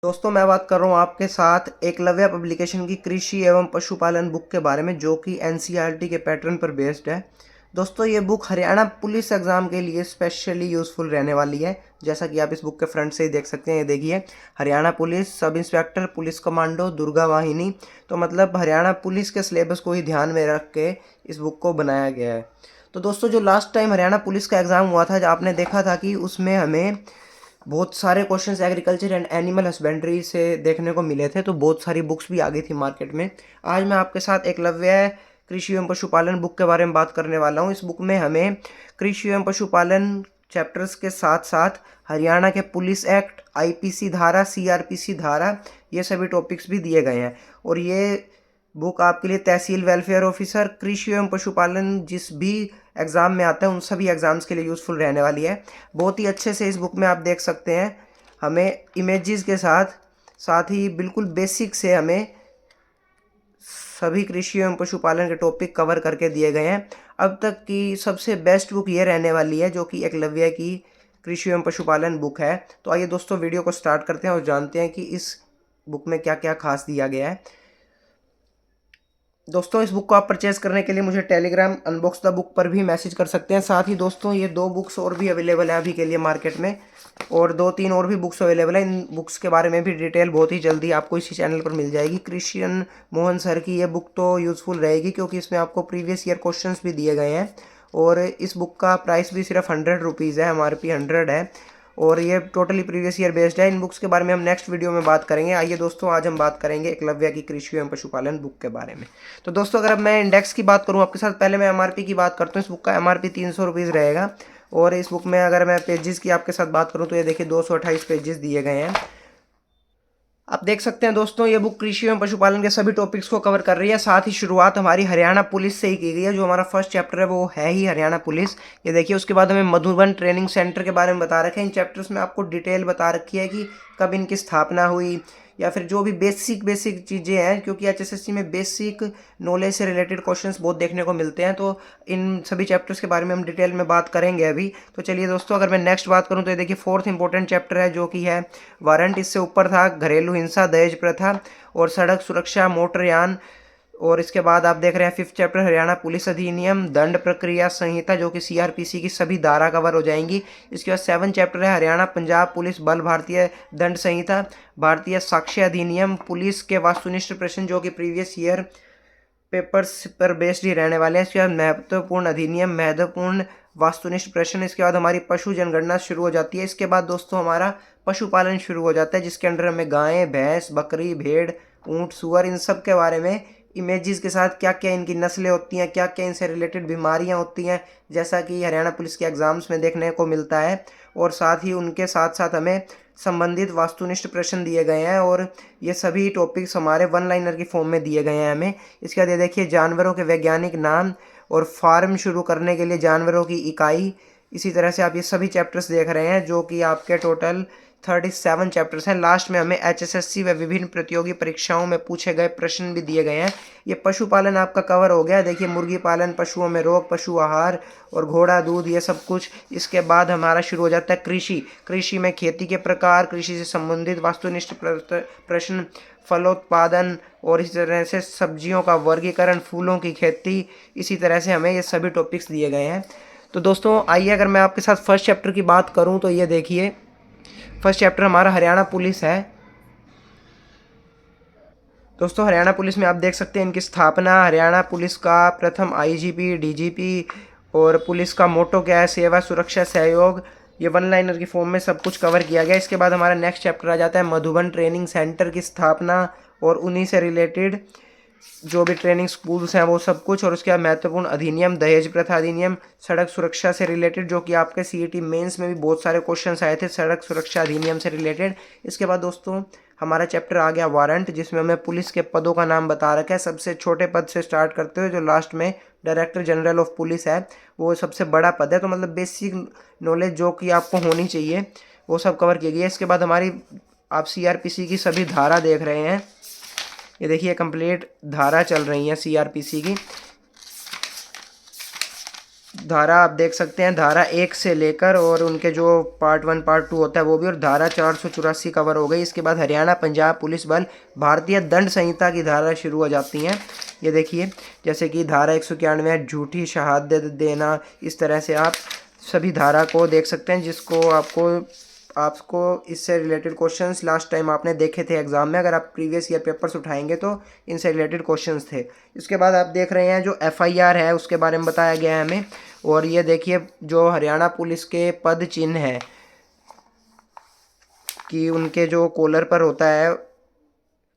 दोस्तों मैं बात कर रहा हूँ आपके साथ एकलव्य पब्लिकेशन की कृषि एवं पशुपालन बुक के बारे में, जो कि एनसीईआरटी के पैटर्न पर बेस्ड है। दोस्तों ये बुक हरियाणा पुलिस एग्ज़ाम के लिए स्पेशली यूज़फुल रहने वाली है। जैसा कि आप इस बुक के फ्रंट से ही देख सकते हैं, ये देखिए, Haryana police sub inspector police commando Durga वाहिनी। तो मतलब हरियाणा पुलिस के सिलेबस को ही ध्यान में रख के इस बुक को बनाया गया है। तो दोस्तों जो लास्ट टाइम हरियाणा पुलिस का एग्ज़ाम हुआ था, जो आपने देखा था कि उसमें हमें बहुत सारे questions agriculture and animal husbandry से देखने को मिले थे। तो बहुत सारी बुक्स भी आ गई थी मार्केट में। आज मैं आपके साथ एकलव्य कृषि एवं पशुपालन बुक के बारे में बात करने वाला हूँ। इस बुक में हमें कृषि एवं पशुपालन चैप्टर्स के साथ साथ हरियाणा के पुलिस एक्ट, आईपीसी धारा, सीआरपीसी धारा, ये सभी टॉपिक्स भी दिए गए हैं। और ये बुक आपके लिए तहसील वेलफेयर ऑफिसर, कृषि एवं पशुपालन जिस भी एग्ज़ाम में आता है उन सभी एग्ज़ाम्स के लिए यूज़फुल रहने वाली है। बहुत ही अच्छे से इस बुक में आप देख सकते हैं, हमें इमेजेस के साथ साथ ही बिल्कुल बेसिक से हमें सभी कृषि एवं पशुपालन के टॉपिक कवर करके दिए गए हैं। अब तक की सबसे बेस्ट बुक ये रहने वाली है, जो कि एकलव्य की कृषि एवं पशुपालन बुक है। तो आइए दोस्तों वीडियो को स्टार्ट करते हैं और जानते हैं कि इस बुक में क्या क्या खास दिया गया है। दोस्तों इस बुक को आप परचेज करने के लिए मुझे टेलीग्राम अनबॉक्स द बुक पर भी मैसेज कर सकते हैं। साथ ही दोस्तों ये 2 बुक्स और भी अवेलेबल है अभी के लिए मार्केट में, और 2-3 और भी बुक्स अवेलेबल है। इन बुक्स के बारे में भी डिटेल बहुत ही जल्दी आपको इसी चैनल पर मिल जाएगी। कृष्ण मोहन सर की ये बुक तो यूज़फुल रहेगी, क्योंकि इसमें आपको प्रीवियस ईयर क्वेश्चन भी दिए गए हैं। और इस बुक का प्राइस भी सिर्फ 100 रुपीज़ है, MRP 100 है, और ये टोटली प्रीवियस ईयर बेस्ड है। इन बुक्स के बारे में हम नेक्स्ट वीडियो में बात करेंगे। आइए दोस्तों आज हम बात करेंगे एकलव्य की कृषि एवं पशुपालन बुक के बारे में। तो दोस्तों अगर अब मैं इंडेक्स की बात करूं आपके साथ, पहले मैं MRP की बात करता हूं। इस बुक का MRP 300 रुपीज़ रहेगा। और इस बुक में अगर मैं पेजेस की आपके साथ बात करूं तो ये देखिए 228 पेजेस दिए गए हैं। आप देख सकते हैं दोस्तों ये बुक कृषि एवं पशुपालन के सभी टॉपिक्स को कवर कर रही है। साथ ही शुरुआत हमारी हरियाणा पुलिस से ही की गई है। जो हमारा फर्स्ट चैप्टर है वो है ही हरियाणा पुलिस, ये देखिए। उसके बाद हमें मधुबन ट्रेनिंग सेंटर के बारे में बता रखे हैं। इन चैप्टर्स में आपको डिटेल बता रखी है कि कब इनकी स्थापना हुई, या फिर जो भी बेसिक चीज़ें हैं, क्योंकि HSSC में बेसिक नॉलेज से रिलेटेड क्वेश्चंस बहुत देखने को मिलते हैं। तो इन सभी चैप्टर्स के बारे में हम डिटेल में बात करेंगे अभी। तो चलिए दोस्तों अगर मैं नेक्स्ट बात करूं तो ये देखिए 4th इंपॉर्टेंट चैप्टर है, जो कि है वारंट। इससे ऊपर था घरेलू हिंसा, दहेज प्रथा और सड़क सुरक्षा, मोटरयान। और इसके बाद आप देख रहे हैं 5th चैप्टर हरियाणा पुलिस अधिनियम, दंड प्रक्रिया संहिता, जो कि CRPC की सभी धारा कवर हो जाएंगी। इसके बाद 7th चैप्टर है हरियाणा पंजाब पुलिस बल, भारतीय दंड संहिता, भारतीय साक्ष्य अधिनियम, पुलिस के वस्तुनिष्ठ प्रश्न, जो कि प्रीवियस ईयर पेपर्स पर बेस्ड ही रहने वाले हैं। इसके बाद महत्वपूर्ण अधिनियम, महत्वपूर्ण वास्तुनिष्ठ प्रश्न। इसके बाद हमारी पशु जनगणना शुरू हो जाती है। इसके बाद दोस्तों हमारा पशुपालन शुरू हो जाता है, जिसके अंडर हमें गायें, भैंस, बकरी, भेड़, ऊंट, सुअर, इन सब के बारे में इमेजेस के साथ क्या क्या इनकी नस्लें होती हैं, क्या क्या इनसे रिलेटेड बीमारियां होती हैं, जैसा कि हरियाणा पुलिस के एग्ज़ाम्स में देखने को मिलता है। और साथ ही उनके साथ साथ हमें संबंधित वास्तुनिष्ठ प्रश्न दिए गए हैं, और ये सभी टॉपिक्स हमारे 1 लाइनर की फॉर्म में दिए गए हैं हमें। इसके बाद ये देखिए जानवरों के वैज्ञानिक नाम और फार्म शुरू करने के लिए जानवरों की इकाई। इसी तरह से आप ये सभी चैप्टर्स देख रहे हैं, जो कि आपके टोटल 37 चैप्टर्स हैं। लास्ट में हमें HSSC व विभिन्न प्रतियोगी परीक्षाओं में पूछे गए प्रश्न भी दिए गए हैं। ये पशुपालन आपका कवर हो गया। देखिए मुर्गी पालन, पशुओं में रोग, पशु आहार और घोड़ा दूध, ये सब कुछ। इसके बाद हमारा शुरू हो जाता है कृषि। कृषि में खेती के प्रकार, कृषि से संबंधित वास्तुनिष्ठ प्रश्न, फलोत्पादन, और इसी तरह से सब्जियों का वर्गीकरण, फूलों की खेती। इसी तरह से हमें ये सभी टॉपिक्स दिए गए हैं। तो दोस्तों आइए अगर मैं आपके साथ फर्स्ट चैप्टर की बात करूं तो ये देखिए फर्स्ट चैप्टर हमारा हरियाणा पुलिस है। दोस्तों हरियाणा पुलिस में आप देख सकते हैं इनकी स्थापना, हरियाणा पुलिस का प्रथम IGP, DGP, और पुलिस का मोटो क्या है, सेवा, सुरक्षा, सहयोग। ये 1 लाइनर की फॉर्म में सब कुछ कवर किया गया। इसके बाद हमारा नेक्स्ट चैप्टर आ जाता है मधुबन ट्रेनिंग सेंटर की स्थापना और उन्हीं से रिलेटेड जो भी ट्रेनिंग स्कूल्स हैं वो सब कुछ। और उसके बाद महत्वपूर्ण अधिनियम, दहेज प्रथा अधिनियम, सड़क सुरक्षा से रिलेटेड, जो कि आपके CET मेंस में भी बहुत सारे क्वेश्चंस आए थे सड़क सुरक्षा अधिनियम से रिलेटेड। इसके बाद दोस्तों हमारा चैप्टर आ गया वारंट, जिसमें हमें पुलिस के पदों का नाम बता रखा है, सबसे छोटे पद से स्टार्ट करते हुए जो लास्ट में डायरेक्टर जनरल ऑफ पुलिस है वो सबसे बड़ा पद है। तो मतलब बेसिक नॉलेज जो कि आपको होनी चाहिए वो सब कवर किया गया है। इसके बाद हमारी आप CRPC की सभी धारा देख रहे हैं। ये देखिए कंप्लीट धारा चल रही है CRPC की। धारा आप देख सकते हैं, धारा 1 से लेकर और उनके जो पार्ट 1 पार्ट 2 होता है वो भी, और धारा 484 कवर हो गई। इसके बाद हरियाणा पंजाब पुलिस बल भारतीय दंड संहिता की धारा शुरू हो जाती हैं। ये देखिए, जैसे कि धारा 191 है झूठी शहादत देना। इस तरह से आप सभी धारा को देख सकते हैं, जिसको आपको इससे रिलेटेड क्वेश्चंस लास्ट टाइम आपने देखे थे एग्जाम में। अगर आप प्रीवियस ईयर पेपर्स उठाएंगे तो इनसे रिलेटेड क्वेश्चंस थे। इसके बाद आप देख रहे हैं जो FIR है उसके बारे में बताया गया है हमें। और ये देखिए जो हरियाणा पुलिस के पद चिन्ह है कि उनके जो कॉलर पर होता है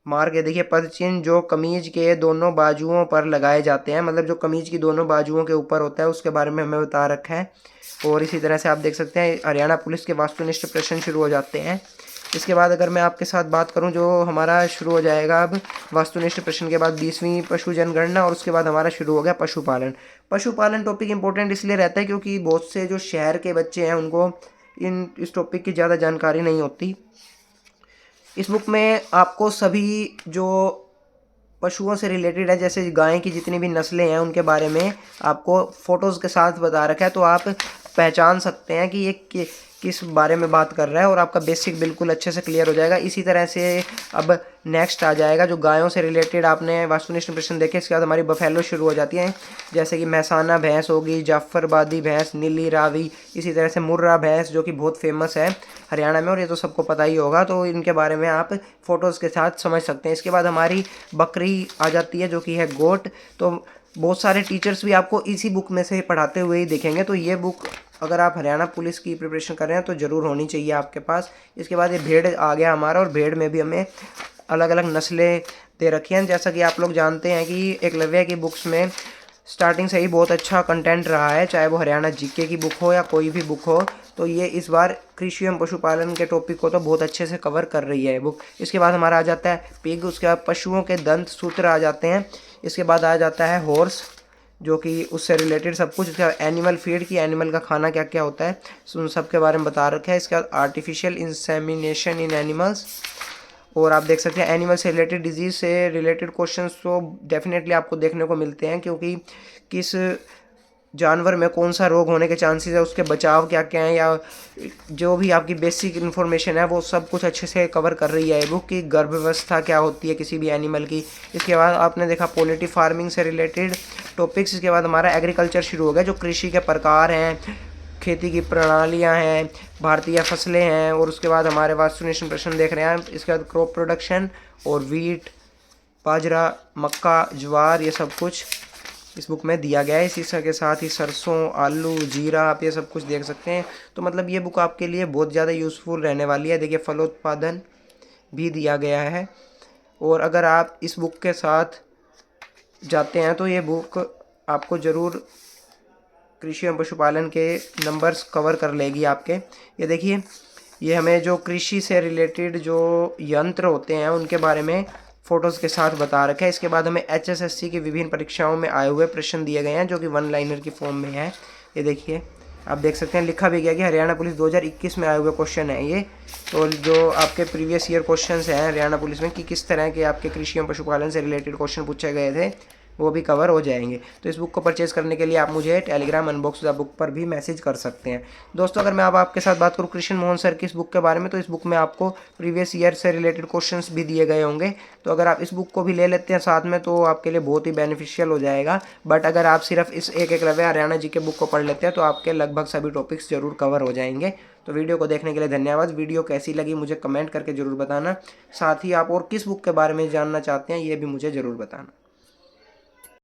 मार्क, ये देखिए पद चिन्ह जो कमीज के दोनों बाजुओं पर लगाए जाते हैं, मतलब जो कमीज की दोनों बाजुओं के ऊपर होता है, उसके बारे में हमें बता रखा है। और इसी तरह से आप देख सकते हैं हरियाणा पुलिस के वास्तुनिष्ठ प्रश्न शुरू हो जाते हैं। इसके बाद अगर मैं आपके साथ बात करूं, जो हमारा शुरू हो जाएगा अब वास्तुनिष्ठ प्रश्न के बाद 20वीं पशु जनगणना, और उसके बाद हमारा शुरू हो गया पशुपालन। पशुपालन टॉपिक इंपॉर्टेंट इसलिए रहता है क्योंकि बहुत से जो शहर के बच्चे हैं उनको इस टॉपिक की ज़्यादा जानकारी नहीं होती। इस बुक में आपको सभी जो पशुओं से रिलेटेड है, जैसे गाय की जितनी भी नस्लें हैं उनके बारे में आपको फ़ोटोज़ के साथ बता रखा है, तो आप पहचान सकते हैं कि ये किस बारे में बात कर रहा है, और आपका बेसिक बिल्कुल अच्छे से क्लियर हो जाएगा। इसी तरह से अब नेक्स्ट आ जाएगा जो गायों से रिलेटेड आपने वास्तुनिष्ठ प्रश्न देखे। इसके बाद हमारी बफेलो शुरू हो जाती है, जैसे कि महसाना भैंस होगी, जाफरबादी भैंस, नीली रावी, इसी तरह से मुर्रा भैंस जो कि बहुत फेमस है हरियाणा में, और ये तो सबको पता ही होगा, तो इनके बारे में आप फ़ोटोज़ के साथ समझ सकते हैं। इसके बाद हमारी बकरी आ जाती है जो कि है गोट। तो बहुत सारे टीचर्स भी आपको इसी बुक में से पढ़ाते हुए ही दिखेंगे, तो ये बुक अगर आप हरियाणा पुलिस की प्रिपरेशन कर रहे हैं तो ज़रूर होनी चाहिए आपके पास। इसके बाद ये भेड़ आ गया हमारा, और भेड़ में भी हमें अलग अलग नस्लें दे रखी हैं। जैसा कि आप लोग जानते हैं कि एकलव्य की बुक्स में स्टार्टिंग से ही बहुत अच्छा कंटेंट रहा है, चाहे वो हरियाणा GK की बुक हो या कोई भी बुक हो, तो ये इस बार कृषि एवं पशुपालन के टॉपिक को तो बहुत अच्छे से कवर कर रही है बुक। इसके बाद हमारा आ जाता है पिग, उसके बाद पशुओं के दंत सूत्र आ जाते हैं। इसके बाद आ जाता है हॉर्स, जो कि उससे रिलेटेड सब कुछ। इसका एनिमल फीड की एनिमल का खाना क्या क्या होता है उन सब के बारे में बता रखा है। इसके बाद आर्टिफिशियल इंसेमिनेशन इन एनिमल्स, और आप देख सकते हैं एनिमल से रिलेटेड डिजीज़ से रिलेटेड क्वेश्चंस तो डेफिनेटली आपको देखने को मिलते हैं, क्योंकि किस जानवर में कौन सा रोग होने के चांसेस है, उसके बचाव क्या क्या हैं, या जो भी आपकी बेसिक इन्फॉर्मेशन है वो सब कुछ अच्छे से कवर कर रही है ये बुक। की गर्भावस्था क्या होती है किसी भी एनिमल की। इसके बाद आपने देखा पोल्ट्री फार्मिंग से रिलेटेड टॉपिक्स। इसके बाद हमारा एग्रीकल्चर शुरू हो गया, जो कृषि के प्रकार हैं, खेती की प्रणालियां हैं, भारतीय फसलें हैं, और उसके बाद हमारे वास्तुनिष्ठ प्रश्न देख रहे हैं। इसके बाद क्रॉप प्रोडक्शन और वीट, बाजरा, मक्का, ज्वार, ये सब कुछ इस बुक में दिया गया है। इसी के साथ ही सरसों, आलू, जीरा, आप ये सब कुछ देख सकते हैं। तो मतलब ये बुक आपके लिए बहुत ज़्यादा यूज़फुल रहने वाली है। देखिए फलोत्पादन भी दिया गया है, और अगर आप इस बुक के साथ जाते हैं तो ये बुक आपको ज़रूर कृषि एवं पशुपालन के नंबर्स कवर कर लेगी आपके। ये देखिए, ये हमें जो कृषि से रिलेटेड जो यंत्र होते हैं उनके बारे में फ़ोटोज़ के साथ बता रखा है। इसके बाद हमें HSSC की विभिन्न परीक्षाओं में आए हुए प्रश्न दिए गए हैं, जो कि 1 लाइनर की फॉर्म में है। ये देखिए आप देख सकते हैं, लिखा भी गया कि हरियाणा पुलिस 2021 में आए हुए क्वेश्चन है ये। तो जो आपके प्रीवियस ईयर क्वेश्चंस हैं हरियाणा पुलिस में कि किस तरह के आपके कृषि एवं पशुपालन से रिलेटेड क्वेश्चन पूछे गए थे, वो भी कवर हो जाएंगे। तो इस बुक को परचेज करने के लिए आप मुझे टेलीग्राम अनबॉक्स द बुक पर भी मैसेज कर सकते हैं। दोस्तों, अगर मैं अब आपके साथ बात करूँ कृष्ण मोहन सर की इस बुक के बारे में, तो इस बुक में आपको प्रीवियस ईयर से रिलेटेड क्वेश्चंस भी दिए गए होंगे। तो अगर आप इस बुक को भी ले लेते हैं साथ में तो आपके लिए बहुत ही बेनिफिशियल हो जाएगा। बट अगर आप सिर्फ इस एक एकलव्य हरियाणा GK बुक को पढ़ लेते हैं तो आपके लगभग सभी टॉपिक्स जरूर कवर हो जाएंगे। तो वीडियो को देखने के लिए धन्यवाद। वीडियो कैसी लगी मुझे कमेंट करके ज़रूर बताना। साथ ही आप और किस बुक के बारे में जानना चाहते हैं ये भी मुझे ज़रूर बताना।